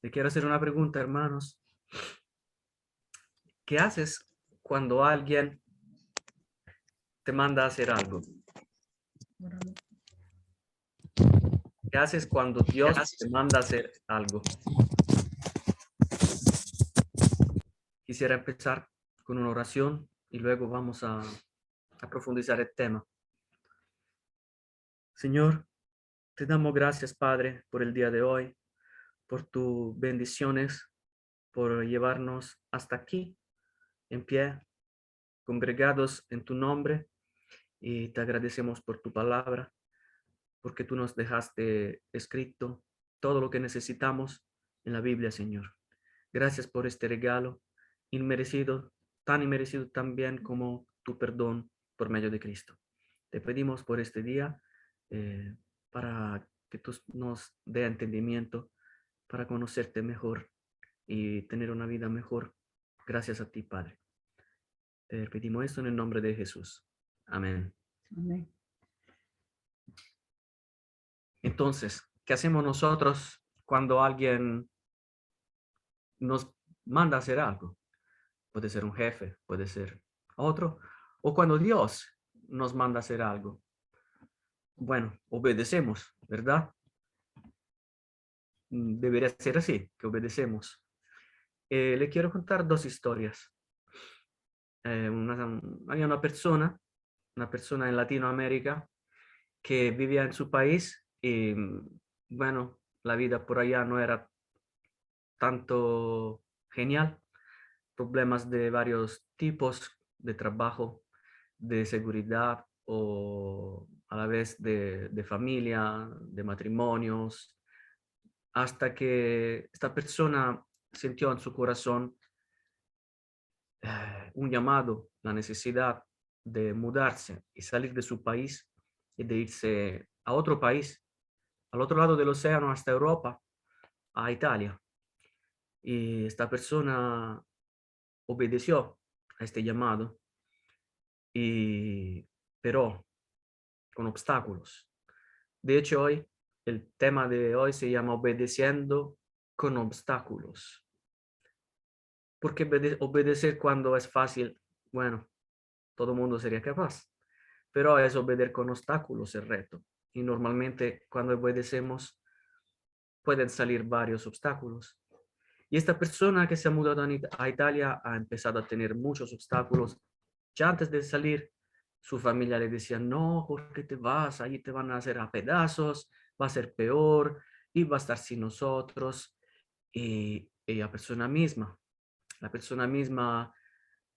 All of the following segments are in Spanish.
Le quiero hacer una pregunta, hermanos. ¿Qué haces cuando alguien te manda a hacer algo? ¿Qué haces cuando Dios te manda a hacer algo? Quisiera empezar con una oración y luego vamos a profundizar el tema. Señor, te damos gracias, Padre, por el día de hoy, por tus bendiciones, por llevarnos hasta aquí, en pie, congregados en tu nombre, y te agradecemos por tu palabra, porque tú nos dejaste escrito todo lo que necesitamos en la Biblia, Señor. Gracias por este regalo inmerecido, tan inmerecido también como tu perdón por medio de Cristo. Te pedimos por este día para que tú nos dé entendimiento para conocerte mejor y tener una vida mejor. Gracias a ti, Padre. Te pedimos esto en el nombre de Jesús. Amén. Amén. Entonces, ¿qué hacemos nosotros cuando alguien nos manda a hacer algo? Puede ser un jefe, puede ser otro, o cuando Dios nos manda a hacer algo. Bueno, obedecemos, ¿verdad? Debería ser así, que obedecemos. Le quiero contar dos historias. Había una persona en Latinoamérica que vivía en su país y, bueno, la vida por allá no era tanto genial. Problemas de varios tipos de trabajo, de seguridad o a la vez de familia, de matrimonios, hasta que esta persona sintió en su corazón un llamado, la necesidad de mudarse y salir de su país y de irse a otro país, al otro lado del océano hasta Europa, a Italia. Y esta persona obedeció a este llamado, y, pero con obstáculos. De hecho, hoy, el tema de hoy se llama obedeciendo con obstáculos. Porque obedecer cuando es fácil, bueno, todo el mundo sería capaz, pero es obedecer con obstáculos el reto. Y normalmente cuando obedecemos pueden salir varios obstáculos. Y esta persona que se ha mudado a Italia ha empezado a tener muchos obstáculos. Ya antes de salir, su familia le decía, no, ¿por qué te vas? Allí te van a hacer a pedazos, va a ser peor y va a estar sin nosotros. Y la persona misma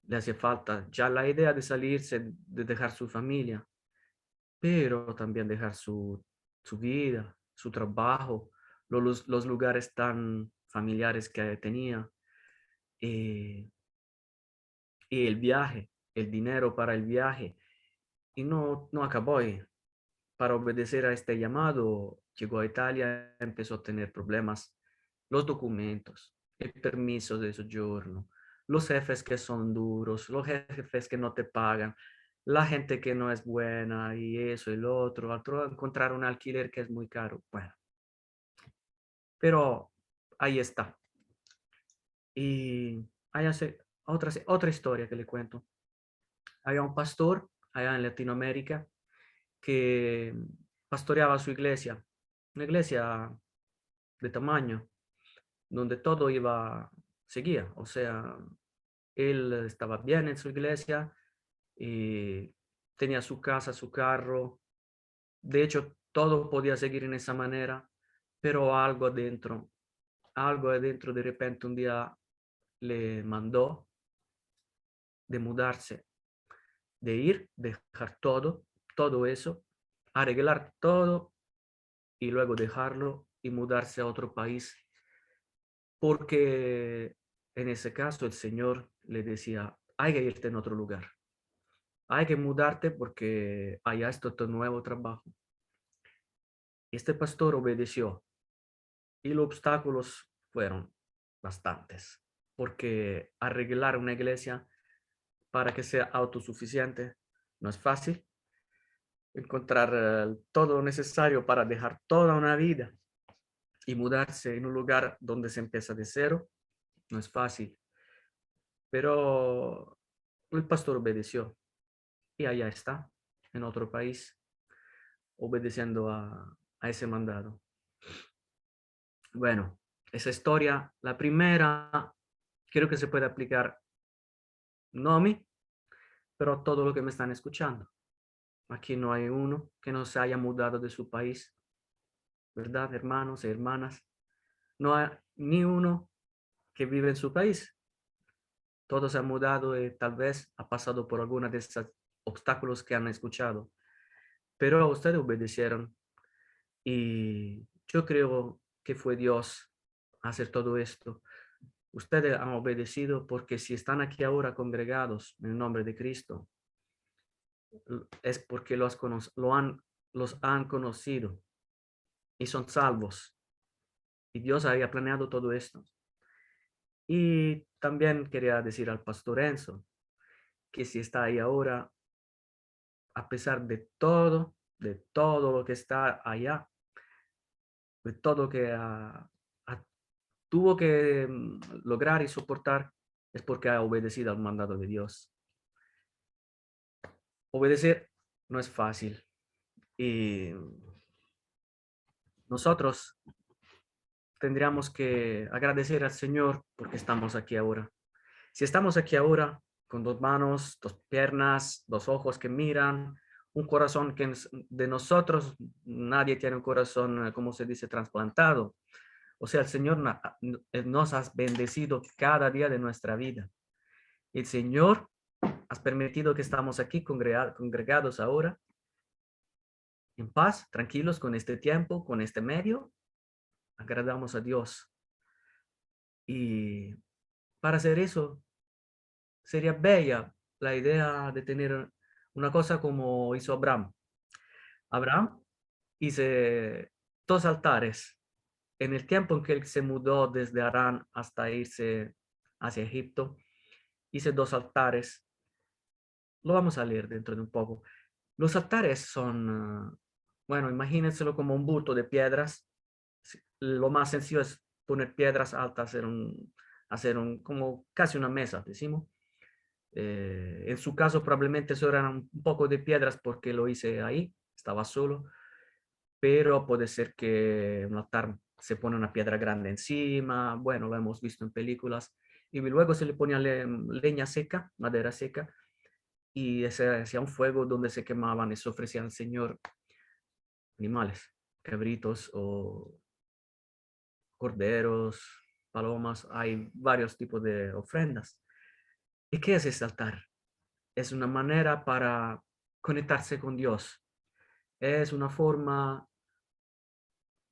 le hace falta ya la idea de salirse, de dejar su familia, pero también dejar su vida, su trabajo, los lugares tan familiares que tenía, eh, y el viaje, el dinero para el viaje. Y no acabó ahí. Para obedecer a este llamado, llegó a Italia, empezó a tener problemas, los documentos, el permiso de soyorno, los jefes que son duros, los jefes que no te pagan, la gente que no es buena y eso y lo otro, encontrar un alquiler que es muy caro. Bueno, pero ahí está. Y hay otra historia que le cuento. Había un pastor allá en Latinoamérica que pastoreaba su iglesia, una iglesia de tamaño, donde todo seguía, o sea, él estaba bien en su iglesia y tenía su casa, su carro, de hecho, todo podía seguir en esa manera, pero algo adentro de repente un día le mandó de mudarse, de ir, dejar todo eso, arreglar todo y luego dejarlo y mudarse a otro país, porque en ese caso el Señor le decía, hay que irte en otro lugar, hay que mudarte porque allá está tu nuevo trabajo. Este pastor obedeció y los obstáculos fueron bastantes, porque arreglar una iglesia para que sea autosuficiente no es fácil. Encontrar todo lo necesario para dejar toda una vida y mudarse en un lugar donde se empieza de cero no es fácil, pero el pastor obedeció y allá está, en otro país, obedeciendo a ese mandado. Bueno, esa historia, la primera, creo que se puede aplicar no a mí, pero a todo lo que me están escuchando. Aquí no hay uno que no se haya mudado de su país, ¿verdad, hermanos y hermanas? No hay ni uno que vive en su país. Todos se han mudado y tal vez ha pasado por alguna de estos obstáculos que han escuchado, pero ustedes obedecieron y yo creo que fue Dios hacer todo esto. Ustedes han obedecido porque si están aquí ahora congregados en el nombre de Cristo, es porque los han conocido y son salvos. Y Dios había planeado todo esto. Y también quería decir al pastor Enzo que si está ahí ahora, a pesar de todo lo que está allá, de todo que tuvo que lograr y soportar, es porque ha obedecido al mandado de Dios. Obedecer no es fácil y nosotros tendríamos que agradecer al Señor porque estamos aquí ahora. Si estamos aquí ahora con dos manos, dos piernas, dos ojos que miran, un corazón que de nosotros, nadie tiene un corazón, como se dice, trasplantado. O sea, el Señor nos ha bendecido cada día de nuestra vida. El Señor has permitido que estamos aquí congregados ahora, en paz, tranquilos con este tiempo, con este medio. Agradamos a Dios. Y para hacer eso, sería bella la idea de tener una cosa como hizo Abraham. Abraham hizo dos altares. En el tiempo en que él se mudó desde Arán hasta irse hacia Egipto, hice dos altares. Lo vamos a leer dentro de un poco. Los altares son, bueno, imagínenselo como un bulto de piedras. Lo más sencillo es poner piedras altas, hacer un como casi una mesa, decimos. En su caso, probablemente eso eran un poco de piedras porque lo hice ahí, estaba solo, pero puede ser que un altar se pone una piedra grande encima, bueno, lo hemos visto en películas, y luego se le ponía leña seca, madera seca, y se hacía un fuego donde se quemaban y se ofrecían al Señor animales, cabritos o corderos, palomas, hay varios tipos de ofrendas. ¿Y qué es ese altar? Es una manera para conectarse con Dios. Es una forma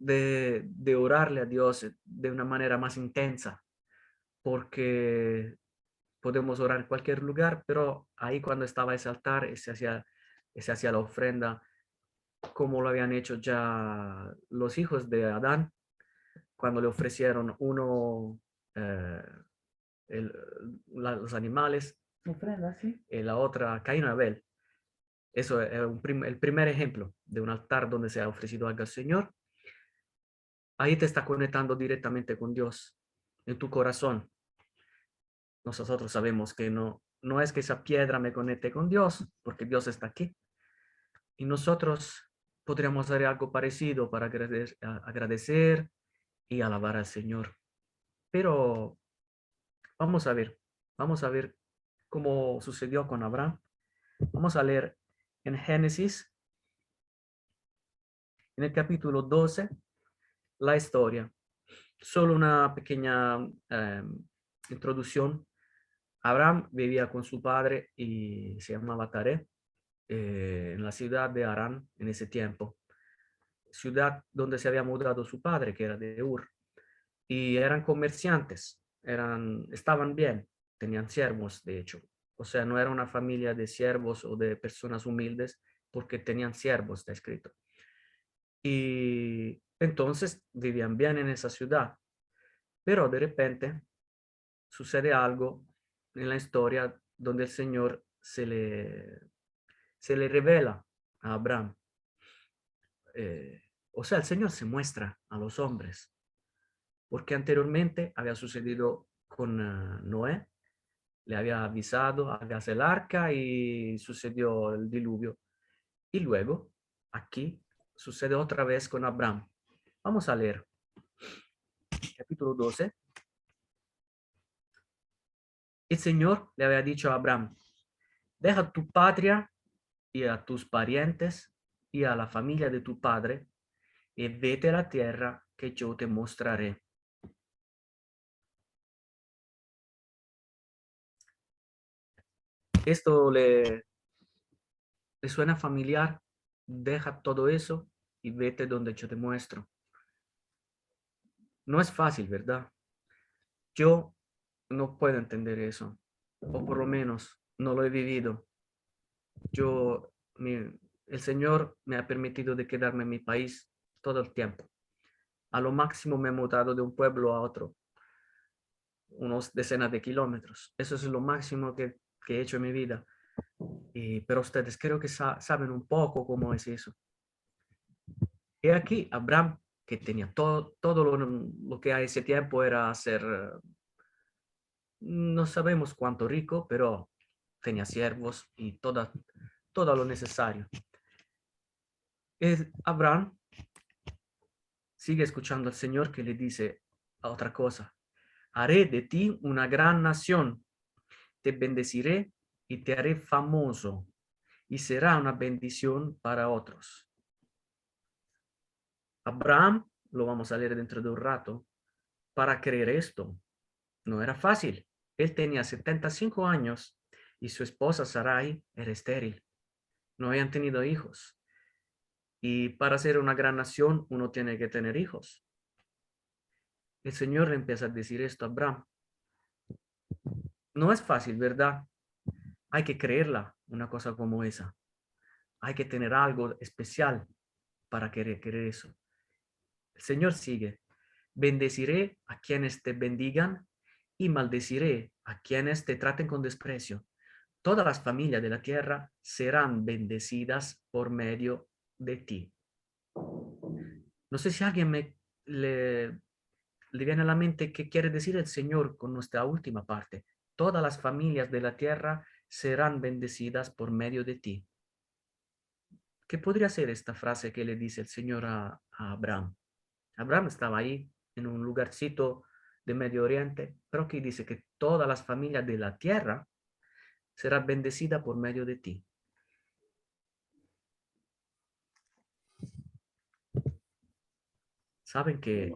de orarle a Dios de una manera más intensa, porque podemos orar en cualquier lugar, pero ahí cuando estaba ese altar, se hacía la ofrenda, como lo habían hecho ya los hijos de Adán, cuando le ofrecieron uno eh, el- los animales, Ofrenda, sí. y la otra Caín y Abel. Eso es el primer ejemplo de un altar donde se ha ofrecido algo al Señor. Ahí te está conectando directamente con Dios en tu corazón. Nosotros sabemos que no es que esa piedra me conecte con Dios, porque Dios está aquí. Y nosotros podríamos hacer algo parecido para agradecer y alabar al Señor. Pero vamos a ver cómo sucedió con Abraham. Vamos a leer en Génesis, en el capítulo 12, la historia. Solo una pequeña introducción. Abraham vivía con su padre y se llamaba Taré en la ciudad de Arán en ese tiempo, ciudad donde se había mudado su padre, que era de Ur, y eran comerciantes, estaban bien, tenían siervos, de hecho. O sea, no era una familia de siervos o de personas humildes, porque tenían siervos, está escrito. Y entonces vivían bien en esa ciudad, pero de repente sucede algo en la historia donde el Señor se le revela a Abraham. O sea, el Señor se muestra a los hombres. porque anteriormente había sucedido con Noé, le había avisado, hágase el arca y sucedió el diluvio. Y luego, aquí, sucede otra vez con Abraham. Vamos a leer. Capítulo 12. El Señor le había dicho a Abraham, deja tu patria y a tus parientes y a la familia de tu padre y vete a la tierra que yo te mostraré. Esto le suena familiar. Deja todo eso y vete donde yo te muestro. No es fácil, ¿verdad? Yo no puedo entender eso, o por lo menos no lo he vivido. El Señor me ha permitido de quedarme en mi país todo el tiempo. A lo máximo me he mudado de un pueblo a otro, unos decenas de kilómetros. Eso es lo máximo que he hecho en mi vida. Pero ustedes creo que saben un poco cómo es eso. Y aquí Abraham, que tenía todo lo que a ese tiempo era ser, no sabemos cuánto rico, pero tenía siervos y todo lo necesario. Abraham sigue escuchando al Señor que le dice otra cosa. Haré de ti una gran nación, te bendeciré y te haré famoso y será una bendición para otros. Abraham, lo vamos a leer dentro de un rato, para creer esto, no era fácil. Él tenía 75 años y su esposa Sarai era estéril. No habían tenido hijos. Y para ser una gran nación, uno tiene que tener hijos. El Señor le empieza a decir esto a Abraham. No es fácil, ¿verdad? Hay que creerla, una cosa como esa. Hay que tener algo especial para querer eso. El Señor sigue. Bendeciré a quienes te bendigan y maldeciré a quienes te traten con desprecio. Todas las familias de la tierra serán bendecidas por medio de ti. No sé si a alguien le viene a la mente qué quiere decir el Señor con nuestra última parte. Todas las familias de la tierra serán bendecidas por medio de ti. ¿Qué podría ser esta frase que le dice el Señor a Abraham? Abraham estaba ahí en un lugarcito de Medio Oriente, pero aquí dice que todas las familias de la tierra serán bendecidas por medio de ti. ¿Saben que,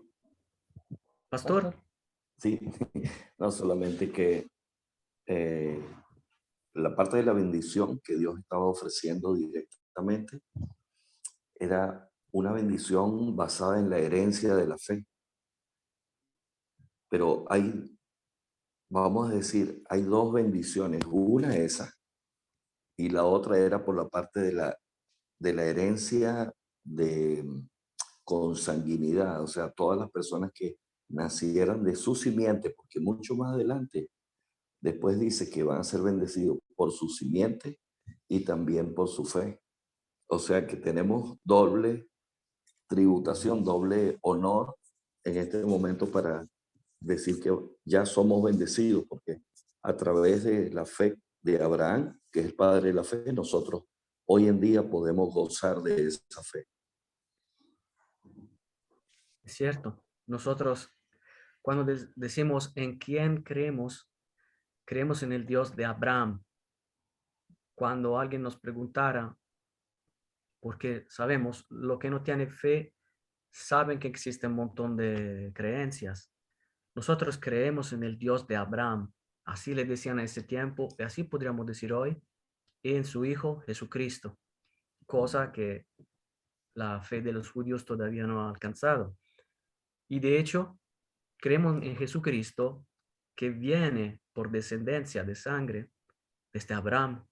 pastor? Sí, no solamente que eh, la parte de la bendición que Dios estaba ofreciendo directamente era una bendición basada en la herencia de la fe. Pero vamos a decir, hay dos bendiciones. Una esa y la otra era por la parte de la herencia de consanguinidad, o sea, todas las personas que nacieran de su simiente, porque mucho más adelante después dice que van a ser bendecidos por su simiente y también por su fe. O sea que tenemos doble tributación, doble honor en este momento para decir que ya somos bendecidos, porque a través de la fe de Abraham, que es el padre de la fe, nosotros hoy en día podemos gozar de esa fe. Es cierto. Nosotros, cuando decimos en quién creemos, creemos en el Dios de Abraham. Cuando alguien nos preguntara, porque sabemos, lo que no tiene fe, saben que existe un montón de creencias. Nosotros creemos en el Dios de Abraham. Así le decían a ese tiempo, y así podríamos decir hoy, y en su Hijo Jesucristo, cosa que la fe de los judíos todavía no ha alcanzado. Y de hecho, creemos en Jesucristo que viene por descendencia de sangre desde Abraham.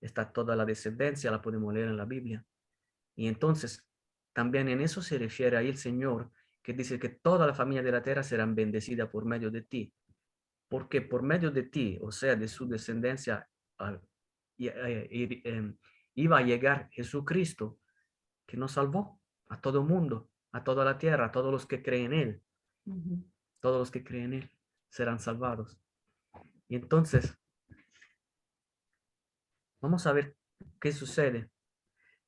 Está toda la descendencia, la podemos leer en la Biblia. Y entonces, también en eso se refiere ahí el Señor, que dice que toda la familia de la tierra serán bendecida por medio de ti. Porque por medio de ti, o sea, de su descendencia, iba a llegar Jesucristo, que nos salvó a todo mundo, a toda la tierra, a todos los que creen en Él. todos los que creen en Él serán salvados. Y entonces, vamos a ver qué sucede.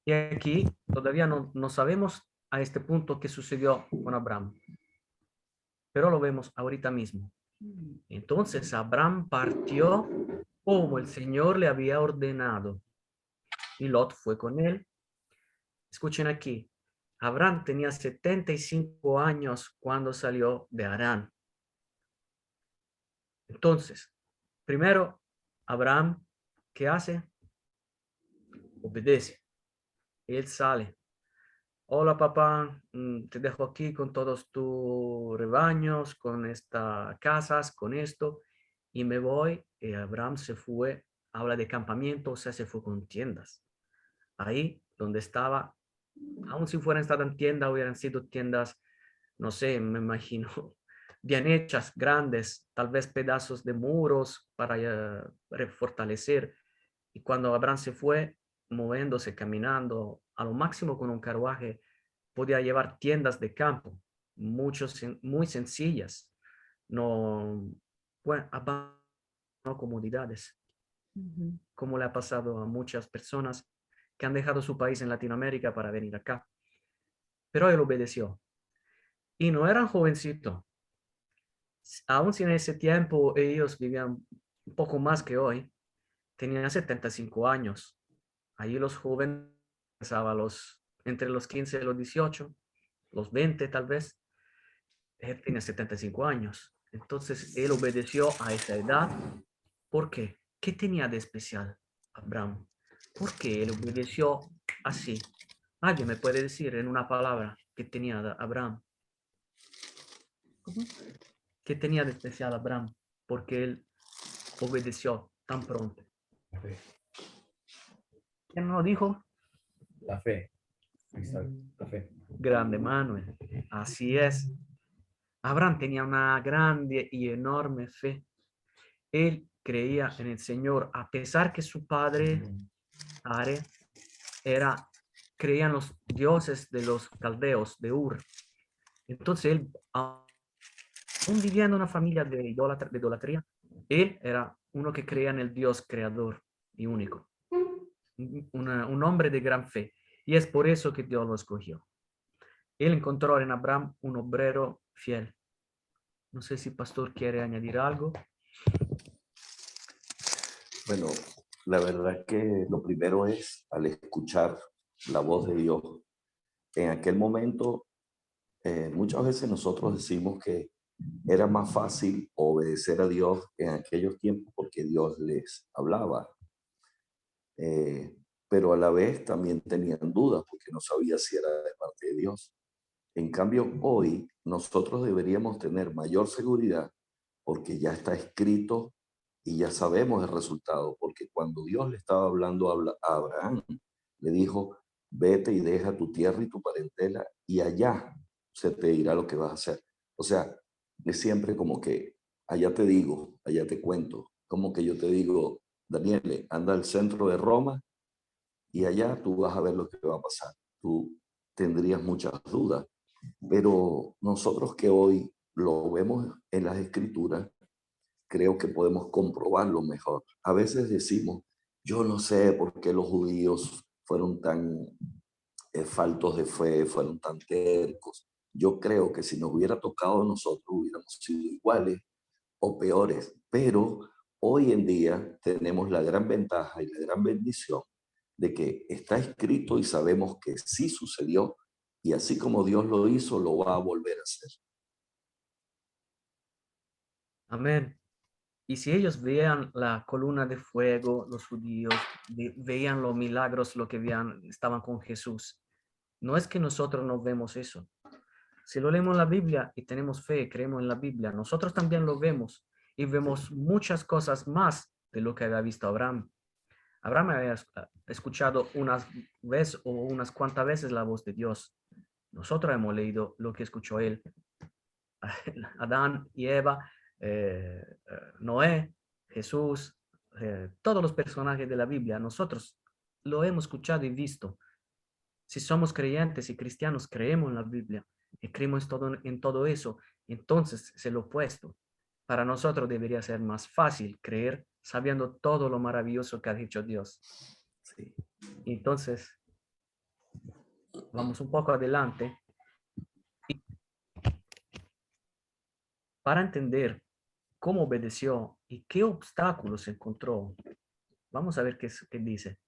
Y aquí todavía no sabemos a este punto qué sucedió con Abraham, pero lo vemos ahorita mismo. Entonces Abraham partió como el Señor le había ordenado, y Lot fue con él. Escuchen aquí, Abraham tenía 75 años cuando salió de Harán. Entonces, primero, Abraham, ¿qué hace? Obedece. Él sale. Hola papá, te dejo aquí con todos tus rebaños, con estas casas, con esto, y me voy. Y Abraham se fue, habla de campamento, o sea, se fue con tiendas. Ahí donde estaba, aun si fueran estado en tienda, hubieran sido tiendas, no sé, me imagino, bien hechas, grandes, tal vez pedazos de muros para fortalecer. Y cuando Abraham se fue, moviéndose, caminando, a lo máximo con un carruaje, podía llevar tiendas de campo, muchos, muy sencillas, no, bueno, no comodidades, como le ha pasado a muchas personas que han dejado su país en Latinoamérica para venir acá. Pero él obedeció. Y no eran jovencitos. Aún si en ese tiempo ellos vivían un poco más que hoy, tenían 75 años. Allí los jóvenes pensaban entre los 15 y los 18, los 20 tal vez. Él tenía 75 años. Entonces él obedeció a esa edad. ¿Por qué? ¿Qué tenía de especial Abraham? ¿Por qué él obedeció así? ¿Alguien me puede decir en una palabra qué tenía Abraham? ¿Qué tenía de especial Abraham? Porque él obedeció tan pronto. La fe. ¿Quién lo dijo? La fe. Exacto. La fe. Grande Manuel. Así es. Abraham tenía una grande y enorme fe. Él creía en el Señor, a pesar que su padre, Are, creía en los dioses de los caldeos, de Ur. Entonces él, aún viviendo en una familia de idolatría, él era uno que creía en el Dios creador y único. Un hombre de gran fe. Y es por eso que Dios lo escogió. Él encontró en Abraham un obrero fiel. No sé si pastor quiere añadir algo. Bueno, la verdad que lo primero es al escuchar la voz de Dios. En aquel momento, muchas veces nosotros decimos que era más fácil obedecer a Dios en aquellos tiempos porque Dios les hablaba. Pero a la vez también tenían dudas porque no sabía si era de parte de Dios. En cambio, hoy nosotros deberíamos tener mayor seguridad porque ya está escrito y ya sabemos el resultado, porque cuando Dios le estaba hablando a Abraham, le dijo, vete y deja tu tierra y tu parentela y allá se te dirá lo que vas a hacer. O sea, es siempre como que allá te digo, allá te cuento, como que yo te digo, Daniele, anda al centro de Roma y allá tú vas a ver lo que va a pasar. Tú tendrías muchas dudas, pero nosotros que hoy lo vemos en las escrituras, creo que podemos comprobarlo mejor. A veces decimos, yo no sé por qué los judíos fueron tan faltos de fe, fueron tan tercos. Yo creo que si nos hubiera tocado a nosotros hubiéramos sido iguales o peores, pero hoy en día tenemos la gran ventaja y la gran bendición de que está escrito y sabemos que sí sucedió y así como Dios lo hizo, lo va a volver a hacer. Amén. Y si ellos veían la columna de fuego, los judíos veían los milagros, lo que veían, estaban con Jesús. No es que nosotros no vemos eso. Si lo leemos en la Biblia y tenemos fe, creemos en la Biblia, nosotros también lo vemos y vemos muchas cosas más de lo que había visto Abraham. Abraham había escuchado unas veces o unas cuantas veces la voz de Dios. Nosotros hemos leído lo que escuchó él. Adán y Eva, Noé, Jesús, todos los personajes de la Biblia, nosotros lo hemos escuchado y visto. Si somos creyentes y cristianos, creemos en la Biblia y creemos en todo eso, entonces es el opuesto. Para nosotros debería ser más fácil creer sabiendo todo lo maravilloso que ha dicho Dios. Sí. Entonces, vamos un poco adelante. Y para entender cómo obedeció y qué obstáculos encontró, vamos a ver qué dice.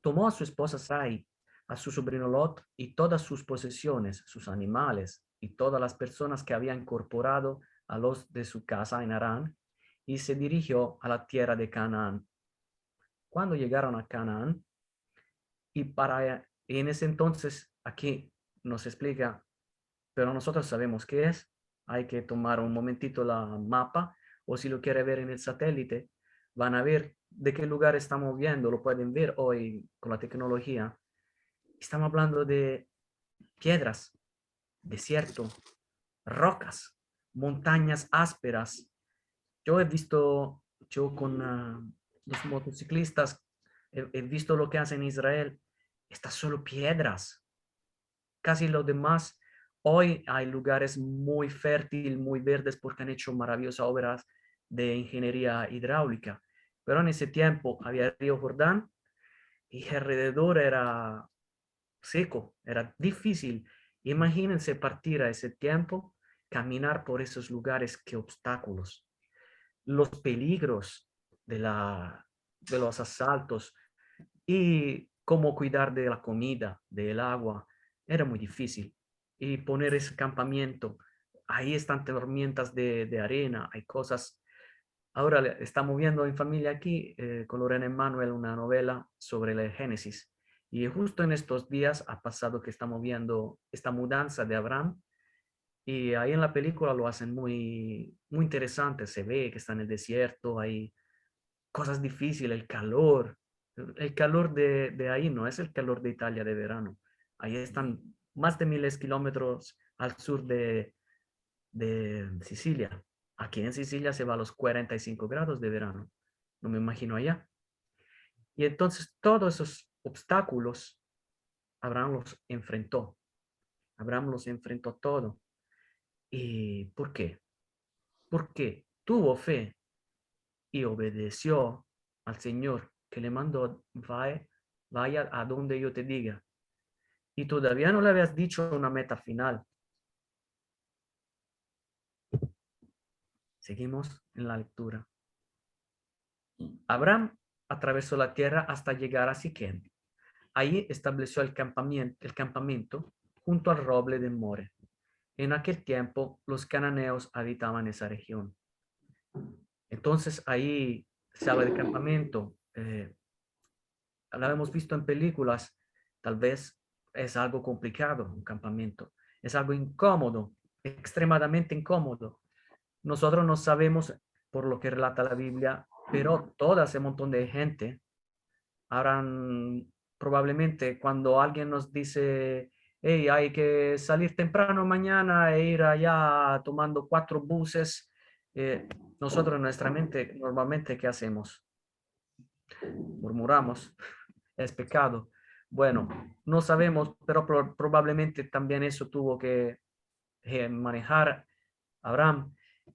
Tomó a su esposa Sarai, a su sobrino Lot y todas sus posesiones, sus animales y todas las personas que había incorporado a los de su casa en Harán, y se dirigió a la tierra de Canaán. Cuando llegaron a Canaán, y en ese entonces aquí nos explica, pero nosotros sabemos qué es. Hay que tomar un momentito la mapa, o si lo quiere ver en el satélite, van a ver de qué lugar estamos viendo, lo pueden ver hoy con la tecnología. Estamos hablando de piedras, desierto, rocas, montañas ásperas. Yo he visto, yo con los motociclistas, he visto lo que hacen en Israel. Está solo piedras. Casi lo demás, hoy hay lugares muy fértiles, muy verdes, porque han hecho maravillosas obras de ingeniería hidráulica. Pero en ese tiempo había el río Jordán y alrededor era seco, era difícil. Imagínense partir a ese tiempo, caminar por esos lugares, qué obstáculos, los peligros de los asaltos y cómo cuidar de la comida, del agua, era muy difícil. Y poner ese campamento, ahí están tormentas de arena, hay cosas. Ahora estamos viendo en familia aquí con Lorena Emanuel una novela sobre el Génesis. Y justo en estos días ha pasado que estamos viendo esta mudanza de Abraham. Y ahí en la película lo hacen muy, muy interesante. Se ve que está en el desierto, hay cosas difíciles, el calor. El calor de ahí no es el calor de Italia de verano. Ahí están más de 1000 kilómetros al sur de Sicilia. Aquí en Sicilia se va a los 45 grados de verano. No me imagino allá. Y entonces todos esos obstáculos, Abraham los enfrentó. Abraham los enfrentó todo. ¿Y por qué? Porque tuvo fe y obedeció al Señor que le mandó, vaya a donde yo te diga. Y todavía no le habías dicho una meta final. Seguimos en la lectura. Abraham atravesó la tierra hasta llegar a Siquem. Ahí estableció el campamento junto al roble de More. En aquel tiempo los cananeos habitaban esa región. Entonces ahí se habla de campamento. Lo hemos visto en películas. Tal vez es algo complicado un campamento. Es algo incómodo, extremadamente incómodo. Nosotros no sabemos por lo que relata la Biblia, pero todo ese montón de gente habrán probablemente cuando alguien nos dice, hey, hay que salir temprano mañana e ir allá tomando 4 buses, nosotros en nuestra mente normalmente, ¿qué hacemos? Murmuramos, es pecado. Bueno, no sabemos, pero probablemente también eso tuvo que manejar Abraham.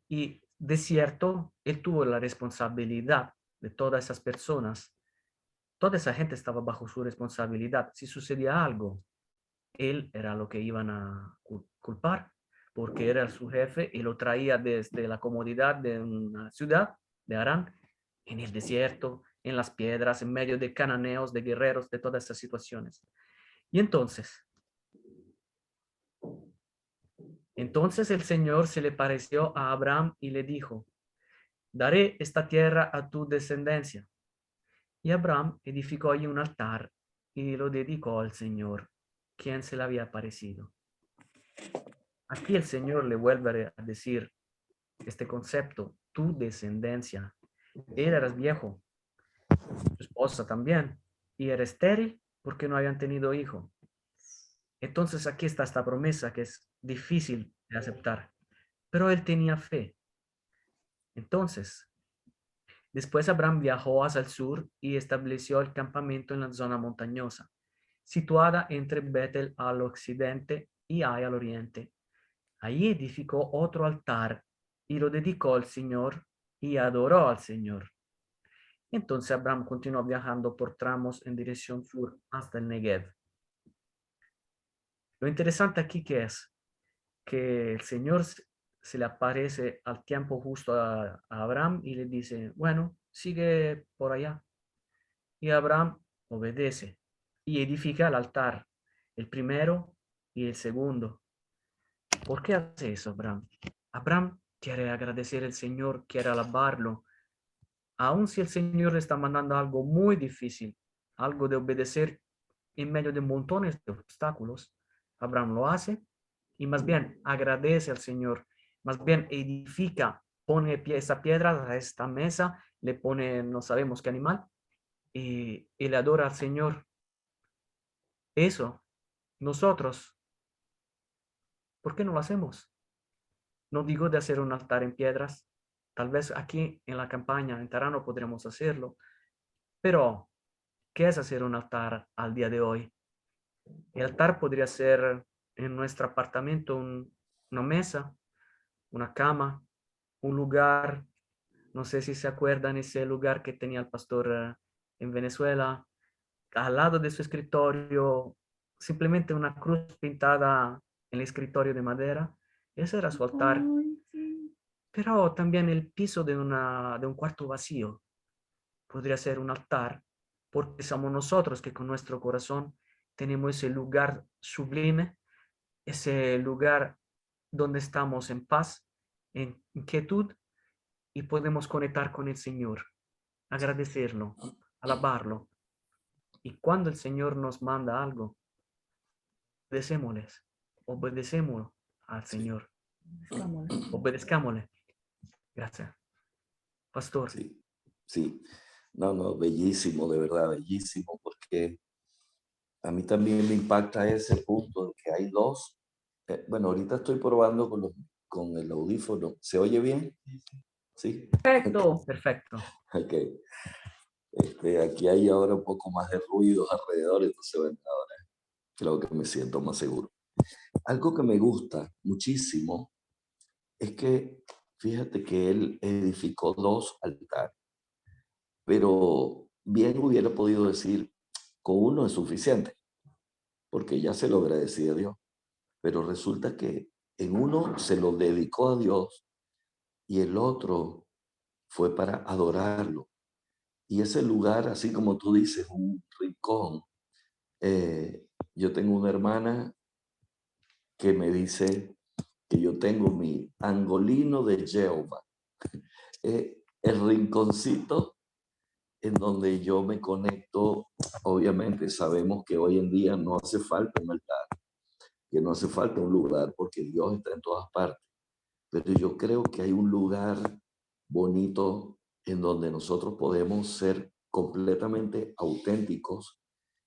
Y de cierto, él tuvo la responsabilidad de todas esas personas. Toda esa gente estaba bajo su responsabilidad. Si sucedía algo, él era lo que iban a culpar, porque era su jefe y lo traía desde la comodidad de una ciudad de Harán, en el desierto, en las piedras, en medio de cananeos, de guerreros, de todas esas situaciones. Y entonces el Señor se le pareció a Abraham y le dijo, daré esta tierra a tu descendencia. Y Abraham edificó allí un altar y lo dedicó al Señor, quien se le había aparecido. Aquí el Señor le vuelve a decir este concepto, tu descendencia. Él eras viejo, tu esposa también, y era estéril porque no habían tenido hijo. Entonces aquí está esta promesa que es difícil de aceptar, pero él tenía fe. Entonces, después Abraham viajó hacia el sur y estableció el campamento en la zona montañosa, situada entre Betel al occidente y Ai al oriente. Allí edificó otro altar y lo dedicó al Señor y adoró al Señor. Entonces Abraham continuó viajando por tramos en dirección sur hasta el Negev. Lo interesante aquí que es que el Señor se le aparece al tiempo justo a Abraham y le dice, bueno, sigue por allá. Y Abraham obedece y edifica el altar, el primero y el segundo. ¿Por qué hace eso, Abraham? Abraham quiere agradecer al Señor, quiere alabarlo, aun si el Señor le está mandando algo muy difícil, algo de obedecer en medio de montones de obstáculos. Abraham lo hace y más bien agradece al Señor, más bien edifica, pone esa piedra a esta mesa, le pone, no sabemos qué animal, y le adora al Señor. Eso, nosotros, ¿por qué no lo hacemos? No digo de hacer un altar en piedras, tal vez aquí en la campaña, en Tarano, podremos hacerlo, pero ¿qué es hacer un altar al día de hoy? El altar podría ser en nuestro apartamento una mesa, una cama, un lugar, no sé si se acuerdan ese lugar que tenía el pastor en Venezuela, al lado de su escritorio, simplemente una cruz pintada en el escritorio de madera. Ese era su altar, pero también el piso de un cuarto vacío podría ser un altar, porque somos nosotros que con nuestro corazón tenemos ese lugar sublime, ese lugar donde estamos en paz, en quietud y podemos conectar con el Señor, agradecerlo, alabarlo. Y cuando el Señor nos manda algo, obedecémosles, obedecémoslo al Sí, Señor, obedezcámosle. Gracias. Pastor, sí, sí. No, no, bellísimo, de verdad, bellísimo, porque a mí también me impacta ese punto de que hay dos. Bueno, ahorita estoy probando con el audífono. ¿Se oye bien? Sí. perfecto, perfecto. Ok. Aquí hay ahora un poco más de ruidos alrededor, entonces bueno, ahora creo que me siento más seguro. Algo que me gusta muchísimo es que, fíjate que él edificó dos altares, pero bien hubiera podido decir, con uno es suficiente, porque ya se lo agradecí a Dios. Pero resulta que en uno se lo dedicó a Dios y el otro fue para adorarlo. Y ese lugar, así como tú dices, un rincón. Yo tengo una hermana que me dice que yo tengo mi angolino de Jehová, el rinconcito en donde yo me conecto. Obviamente sabemos que hoy en día no hace falta un altar, que no hace falta un lugar porque Dios está en todas partes. Pero yo creo que hay un lugar bonito en donde nosotros podemos ser completamente auténticos,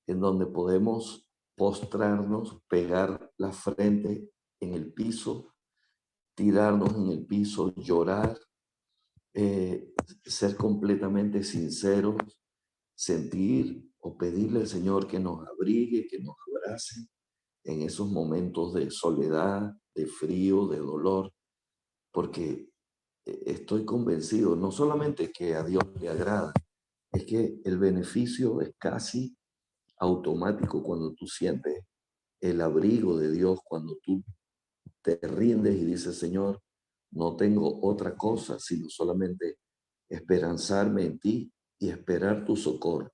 en donde podemos postrarnos, pegar la frente en el piso, tirarnos en el piso, llorar, eh, ser completamente sinceros, sentir o pedirle al Señor que nos abrigue, que nos abrace en esos momentos de soledad, de frío, de dolor, porque estoy convencido, no solamente que a Dios le agrada, es que el beneficio es casi automático cuando tú sientes el abrigo de Dios, cuando tú te rindes y dices, Señor, no tengo otra cosa sino solamente esperanzarme en ti y esperar tu socorro,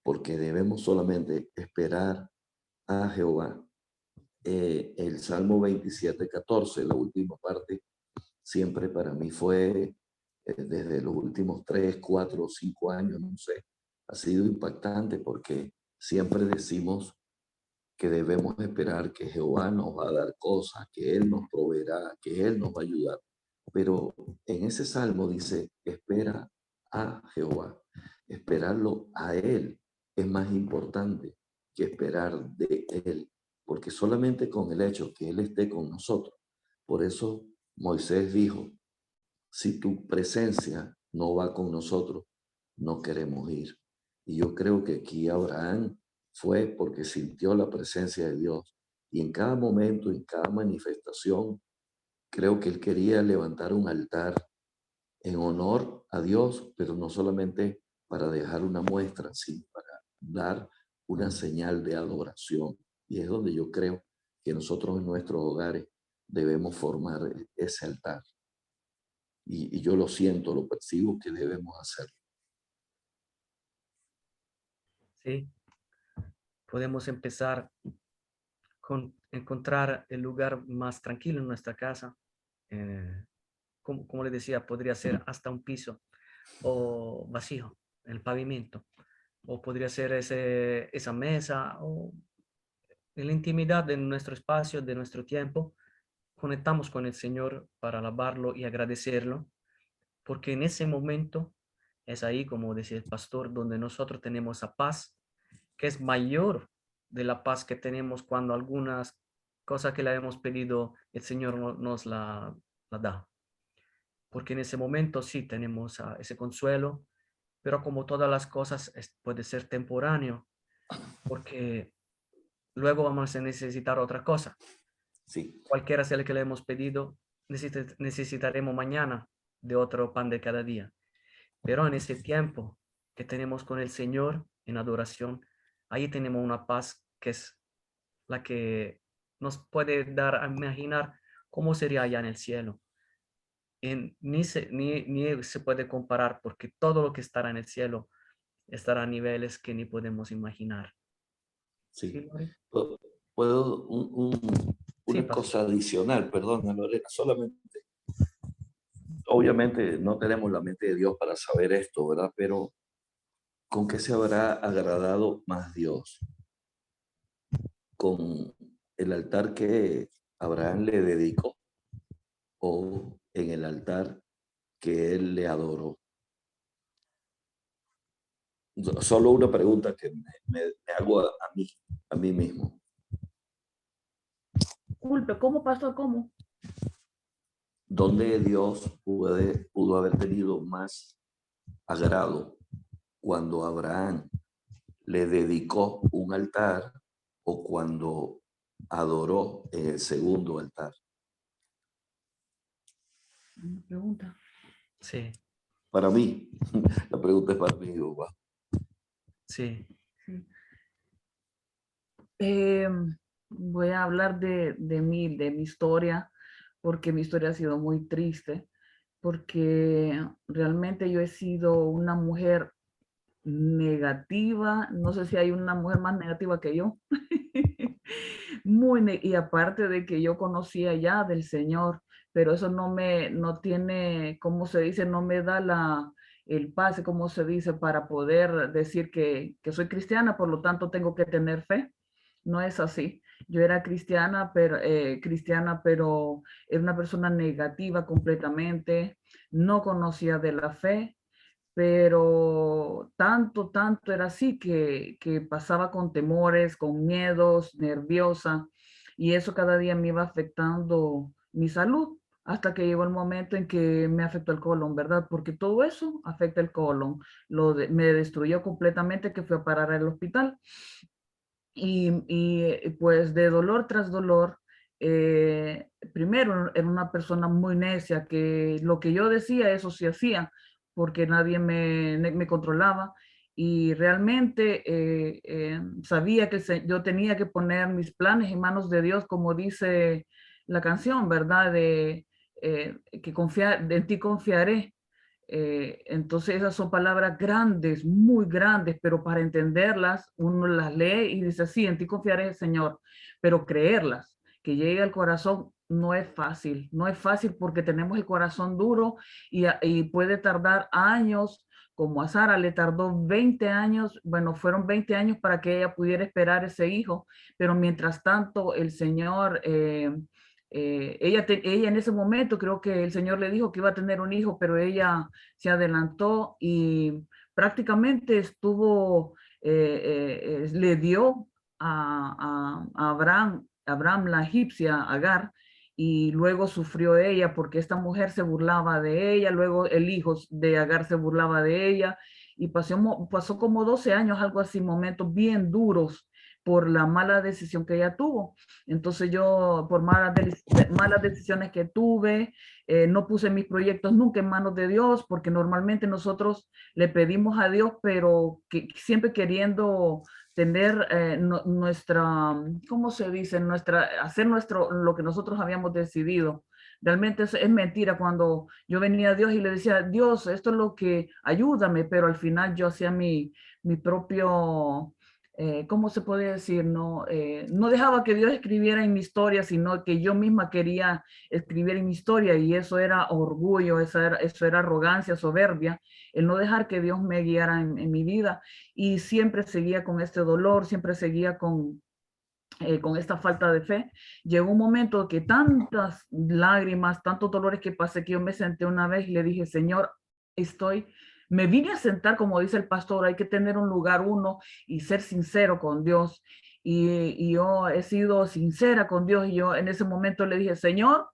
porque debemos solamente esperar a Jehová. El Salmo 27:14, la última parte, siempre para mí fue, desde los últimos 3, 4 o 5 años, no sé, ha sido impactante porque siempre decimos que debemos esperar que Jehová nos va a dar cosas, que Él nos proveerá, que Él nos va a ayudar. Pero en ese salmo dice, espera a Jehová. Esperarlo a Él es más importante que esperar de Él, porque solamente con el hecho que Él esté con nosotros. Por eso Moisés dijo, si tu presencia no va con nosotros, no queremos ir. Y yo creo que aquí Abraham fue porque sintió la presencia de Dios Y en cada momento, en cada manifestación, creo que él quería levantar un altar en honor a Dios, pero no solamente para dejar una muestra, sino para dar una señal de adoración. Y es donde yo creo que nosotros en nuestros hogares debemos formar ese altar. Y yo lo siento, lo percibo que debemos hacerlo. Sí, podemos empezar con encontrar el lugar más tranquilo en nuestra casa. Como le decía, podría ser hasta un piso o vacío, el pavimento, o podría ser esa mesa, o en la intimidad de nuestro espacio, de nuestro tiempo, conectamos con el Señor para alabarlo y agradecerlo, porque en ese momento es ahí, como decía el pastor, donde nosotros tenemos esa paz, que es mayor de la paz que tenemos cuando algunas cosas que le hemos pedido, el Señor nos la da. Porque en ese momento sí tenemos ese consuelo, pero como todas las cosas puede ser temporáneo, porque luego vamos a necesitar otra cosa. Sí, Cualquiera sea el que le hemos pedido, necesitaremos mañana de otro pan de cada día. Pero en ese tiempo que tenemos con el Señor en adoración, ahí tenemos una paz que es la que nos puede dar a imaginar cómo sería allá en el cielo. Ni se puede comparar porque todo lo que estará en el cielo estará a niveles que ni podemos imaginar. ¿Sí, sí. Lore? Puedo Sí, una pastor. cosa adicional, perdón, Lorena, solamente, obviamente no tenemos la mente de Dios para saber esto, ¿verdad? Pero ¿con qué se habrá agradado más Dios? ¿Con el altar que Abraham le dedicó o en el altar que él le adoró? Solo una pregunta que me hago a mí mismo. Disculpe, ¿cómo, pastor? ¿Cómo? ¿Dónde Dios pudo haber tenido más agrado cuando Abraham le dedicó un altar o cuando adoró en el segundo altar? Una pregunta. Sí, Para mí, la pregunta es para mí, Jehová. sí, Sí. Voy a hablar de mi historia, porque mi historia ha sido muy triste, porque realmente yo he sido una mujer negativa, no sé si hay una mujer más negativa que yo, y aparte de que yo conocía ya del Señor, pero eso no tiene, ¿cómo se dice? No me da el pase, ¿cómo se dice? Para poder decir que soy cristiana, por lo tanto tengo que tener fe. No es así. Yo era cristiana, pero era una persona negativa completamente, no conocía de la fe, pero tanto era así que pasaba con temores, con miedos, nerviosa, y eso cada día me iba afectando mi salud, hasta que llegó el momento en que me afectó el colon, ¿verdad? Porque todo eso afecta el colon, me destruyó completamente, que fue a parar al hospital. Pues de dolor tras dolor, primero era una persona muy necia, que lo que yo decía, eso sí hacía, porque nadie me controlaba, y realmente sabía que yo tenía que poner mis planes en manos de Dios, como dice la canción, ¿verdad? Que en ti confiaré. Entonces esas son palabras grandes, muy grandes, pero para entenderlas uno las lee y dice, sí, en ti confiaré, Señor, pero creerlas, que llegue al corazón, no es fácil, no es fácil porque tenemos el corazón duro y puede tardar años, como a Sara le tardó 20 años, bueno, fueron 20 años para que ella pudiera esperar ese hijo, pero mientras tanto el Señor... ella en ese momento creo que el Señor le dijo que iba a tener un hijo, pero ella se adelantó y prácticamente le dio a Abraham la egipcia, Agar, y luego sufrió ella porque esta mujer se burlaba de ella, luego el hijo de Agar se burlaba de ella, y pasó como 12 años, algo así, momentos bien duros, por la mala decisión que ella tuvo. Entonces yo, por malas decisiones que tuve, no puse mis proyectos nunca en manos de Dios, porque normalmente nosotros le pedimos a Dios, pero siempre queriendo tener nuestra, ¿cómo se dice? Hacer lo que nosotros habíamos decidido. Realmente es mentira cuando yo venía a Dios y le decía, Dios, esto es lo que, ayúdame, pero al final yo hacía mi propio, ¿cómo se puede decir? No dejaba que Dios escribiera en mi historia, sino que yo misma quería escribir en mi historia, y eso era orgullo, eso era arrogancia, soberbia, el no dejar que Dios me guiara en mi vida, y siempre seguía con este dolor, siempre seguía con esta falta de fe. Llegó un momento que tantas lágrimas, tantos dolores que pasé, que yo me senté una vez y le dije, Señor, me vine a sentar, como dice el pastor, hay que tener un lugar uno y ser sincero con Dios. Y yo he sido sincera con Dios, y yo en ese momento le dije, Señor,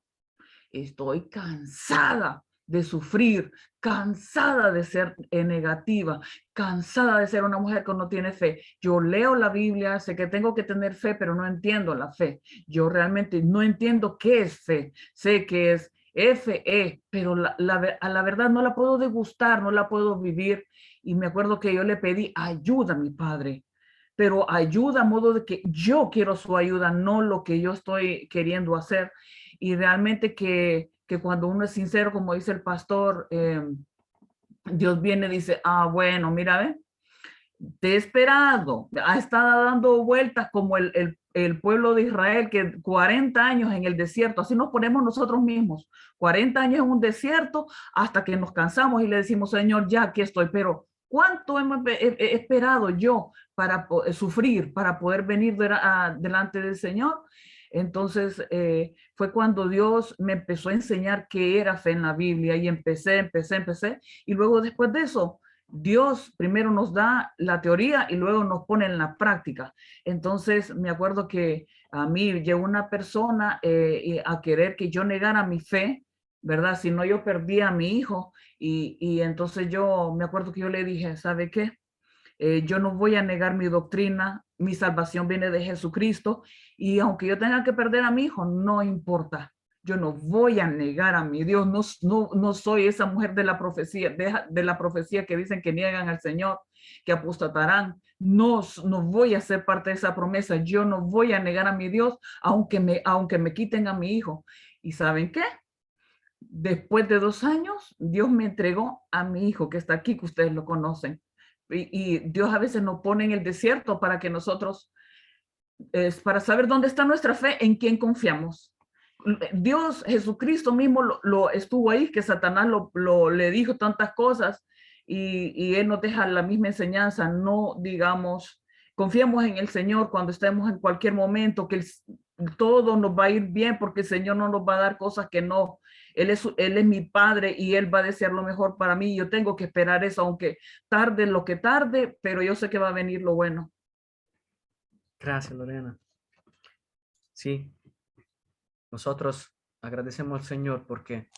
estoy cansada de sufrir, cansada de ser negativa, cansada de ser una mujer que no tiene fe. Yo leo la Biblia, sé que tengo que tener fe, pero no entiendo la fe. Yo realmente no entiendo qué es fe. Sé que es FE, pero a la verdad no la puedo degustar, no la puedo vivir. Y me acuerdo que yo le pedí ayuda a mi padre, pero ayuda a modo de que yo quiero su ayuda, no lo que yo estoy queriendo hacer. Y realmente que cuando uno es sincero, como dice el pastor, Dios viene y dice, bueno, mira, ve, te he esperado, ha estado dando vueltas como el pueblo de Israel, que 40 años en el desierto, así nos ponemos nosotros mismos, 40 años en un desierto, hasta que nos cansamos y le decimos, Señor, ya aquí estoy, pero ¿cuánto he esperado yo para sufrir, para poder venir delante del Señor? Entonces fue cuando Dios me empezó a enseñar qué era fe en la Biblia, y empecé, y luego después de eso, Dios primero nos da la teoría y luego nos pone en la práctica. Entonces me acuerdo que a mí llegó una persona a querer que yo negara mi fe, ¿verdad? Si no, yo perdía a mi hijo, y entonces yo me acuerdo que yo le dije, ¿sabe qué? Yo no voy a negar mi doctrina, mi salvación viene de Jesucristo, y aunque yo tenga que perder a mi hijo, no importa. Yo no voy a negar a mi Dios, no soy esa mujer de la profecía, de la profecía que dicen que niegan al Señor, que apostatarán. No voy a ser parte de esa promesa. Yo no voy a negar a mi Dios, aunque me quiten a mi hijo. ¿Y saben qué? Después de 2 años, Dios me entregó a mi hijo, que está aquí, que ustedes lo conocen. Y Dios a veces nos pone en el desierto para que nosotros, para saber dónde está nuestra fe, en quién confiamos. Dios, Jesucristo mismo lo estuvo ahí, que Satanás le dijo tantas cosas, y Él nos deja la misma enseñanza. No digamos, confiemos en el Señor cuando estemos en cualquier momento, que todo nos va a ir bien, porque el Señor no nos va a dar cosas que no. Él es mi Padre, y Él va a desear lo mejor para mí. Yo tengo que esperar eso, aunque tarde lo que tarde, pero yo sé que va a venir lo bueno. Gracias, Lorena. Sí, nosotros agradecemos al Señor porque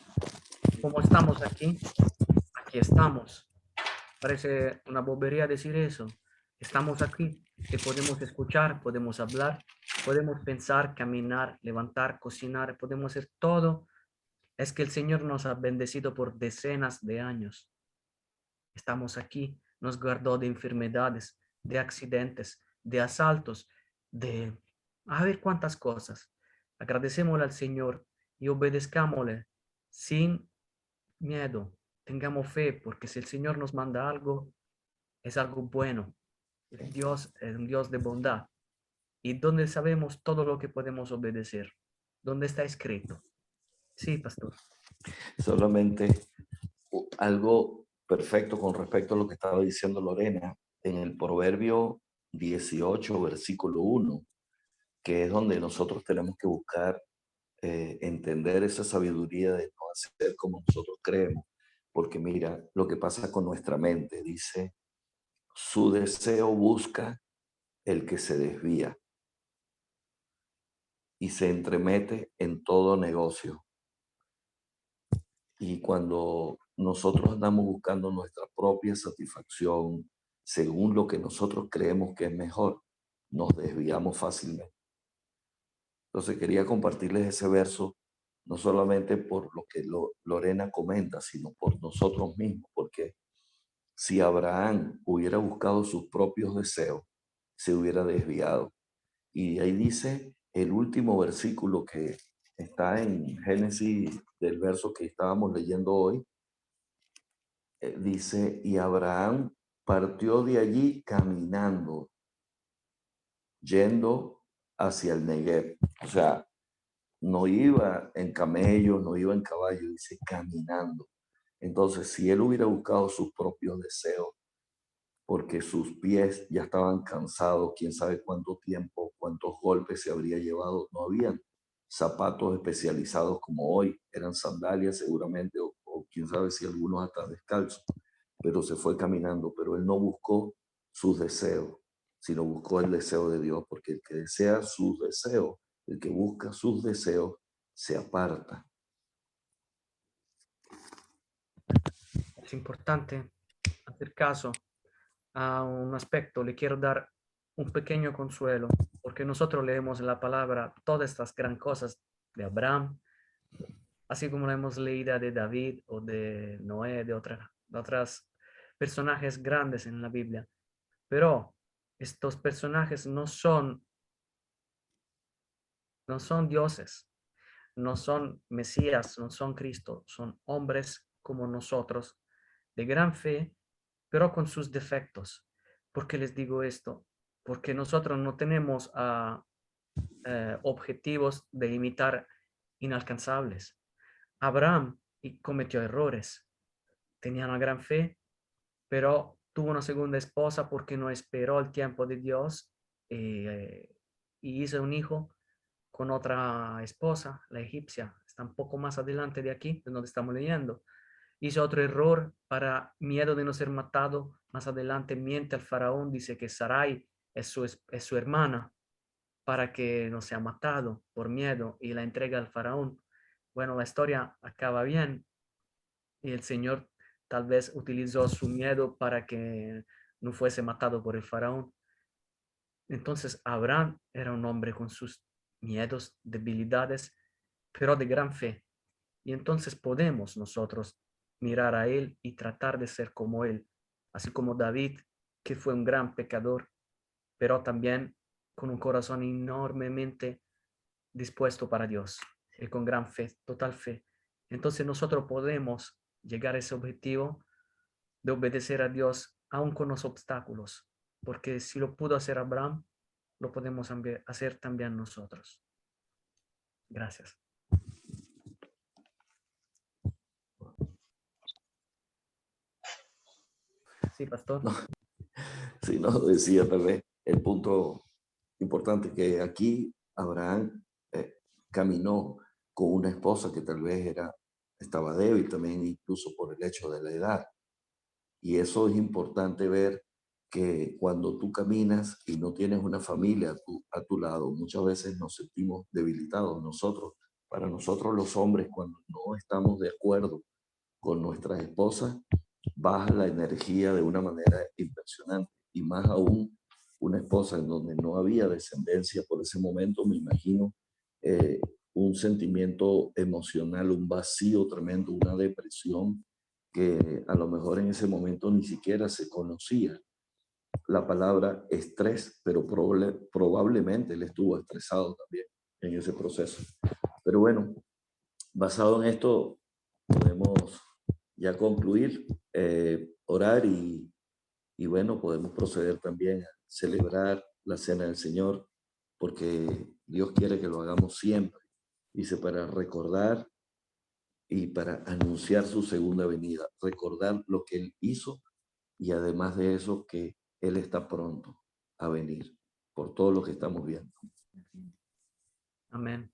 como estamos aquí estamos. Parece una bobería decir eso. Estamos aquí y podemos escuchar, podemos hablar, podemos pensar, caminar, levantar, cocinar, podemos hacer todo. Es que el Señor nos ha bendecido por decenas de años. Estamos aquí, nos guardó de enfermedades, de accidentes, de asaltos, de a ver cuántas cosas. Agradecémosle al Señor y obedezcámosle sin miedo. Tengamos fe, porque si el Señor nos manda algo, es algo bueno. Dios es un Dios de bondad. Y donde sabemos todo lo que podemos obedecer, donde está escrito. Sí, pastor. Solamente algo perfecto con respecto a lo que estaba diciendo Lorena. En el Proverbio 18, versículo 1, que es donde nosotros tenemos que buscar entender esa sabiduría de no hacer como nosotros creemos. Porque mira lo que pasa con nuestra mente. Dice, su deseo busca el que se desvía y se entremete en todo negocio. Y cuando nosotros andamos buscando nuestra propia satisfacción según lo que nosotros creemos que es mejor, nos desviamos fácilmente. Entonces quería compartirles ese verso, no solamente por lo que Lorena comenta, sino por nosotros mismos, porque si Abraham hubiera buscado sus propios deseos, se hubiera desviado. Y ahí dice el último versículo que está en Génesis, del verso que estábamos leyendo hoy, dice, y Abraham partió de allí caminando, yendo hacia el Negev. O sea, no iba en camello, no iba en caballo, dice caminando. Entonces, si él hubiera buscado sus propios deseos, porque sus pies ya estaban cansados, quién sabe cuánto tiempo, cuántos golpes se habría llevado, no habían zapatos especializados como hoy, eran sandalias seguramente, o quién sabe si algunos hasta descalzos, pero se fue caminando, pero él no buscó sus deseos, sino buscó el deseo de Dios, porque el que desea sus deseos, el que busca sus deseos, se aparta. Es importante hacer caso a un aspecto. Le quiero dar un pequeño consuelo, porque nosotros leemos en la palabra todas estas gran cosas de Abraham, así como la hemos leído de David o de Noé, de otras personajes grandes en la Biblia. Pero estos personajes no son dioses, no son Mesías, no son Cristo, son hombres como nosotros, de gran fe, pero con sus defectos. ¿Por qué les digo esto? Porque nosotros no tenemos objetivos de imitar inalcanzables. Abraham cometió errores, tenía una gran fe, pero tuvo una segunda esposa porque no esperó el tiempo de Dios y hizo un hijo con otra esposa, la egipcia. Está un poco más adelante de aquí, de donde estamos leyendo. Hizo otro error para miedo de no ser matado. Más adelante miente al faraón, dice que Sarai es su hermana para que no sea matado por miedo y la entrega al faraón. Bueno, la historia acaba bien y el Señor tal vez utilizó su miedo para que no fuese matado por el faraón. Entonces Abraham era un hombre con sus miedos, debilidades, pero de gran fe. Y entonces podemos nosotros mirar a él y tratar de ser como él, así como David, que fue un gran pecador, pero también con un corazón enormemente dispuesto para Dios y con gran fe, total fe. Entonces nosotros podemos llegar a ese objetivo de obedecer a Dios aun con los obstáculos, porque si lo pudo hacer Abraham, lo podemos hacer también nosotros. Gracias. Sí, pastor. No, sí, no, decía tal vez el punto importante que aquí Abraham caminó con una esposa que tal vez estaba débil también, incluso por el hecho de la edad. Y eso es importante ver que cuando tú caminas y no tienes una familia a tu lado, muchas veces nos sentimos debilitados. Para nosotros los hombres, cuando no estamos de acuerdo con nuestras esposas, baja la energía de una manera impresionante. Y más aún una esposa en donde no había descendencia por ese momento, me imagino un sentimiento emocional, un vacío tremendo, una depresión que a lo mejor en ese momento ni siquiera se conocía la palabra estrés, pero probablemente él estuvo estresado también en ese proceso. Pero bueno, basado en esto, podemos ya concluir, orar y bueno, podemos proceder también a celebrar la Cena del Señor, porque Dios quiere que lo hagamos siempre. Dice, para recordar y para anunciar su segunda venida, recordar lo que Él hizo y además de eso que Él está pronto a venir por todo lo que estamos viendo. Amén.